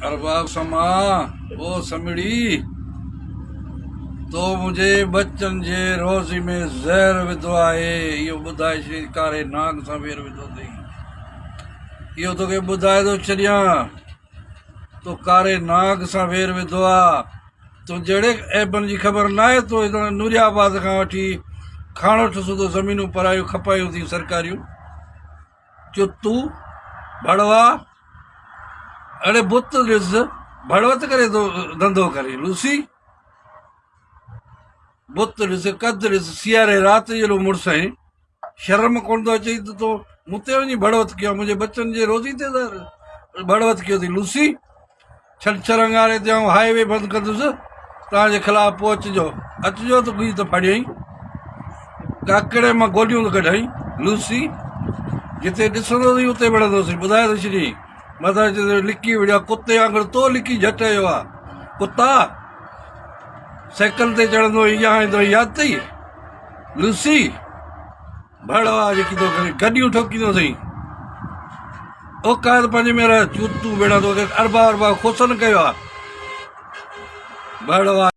अरबाब समा ओ समड़ी तो मुझे बच्चन जे रोज़ी में ज़हर विधो आहे इहो ॿुधाए छॾी कारे नाग सां वेर विधो अथई। इहो तोखे ॿुधाए थो छॾियां तो कारे नाग सां वेर विधो आहे। तो जहिड़े ऐबनि जी ख़बर न आहे तो नूरियाबाद खां वठी खाणो सुधो ज़मीनूं परायूं खपायूं थी सरकारियूं चुतू भड़वा अड़े बुत ॾिस भड़वत करे थो धंधो करे लूसी बुत ॾिस कद ॾिस सियारे राति जहिड़ो मुड़ुसु आहीं शर्म कोन थो अचई त तो मूं ते वञी भड़वत कयो मुंहिंजे बचनि जे रोज़ी ते भड़वत कयो अथई लूसी। छंछरु अंगारे ते आउं हाईवे बंदि कंदुसि तव्हांजे ख़िलाफ़ु पोइ अचिजो त कुझु त फड़ियईं काकड़े मां गोलियूं त कढाई लूसी जिते ॾिसंदो अथई उते विढ़ंदोसीं ॿुधाए थो छॾी मथां लिकी विढ़ियो कुते वांगुरु तो लिकी झटियो आहे कुता साइकिल ते चढ़ंदो इहा ईंदो यादि अथई लूसी भड़वा जेकी थो करे गॾियूं ठोकींदो अथई औकात पंहिंजे में रह चूतू भेड़ा तो अरबा अरबा खोसन कयो आहे भड़वा।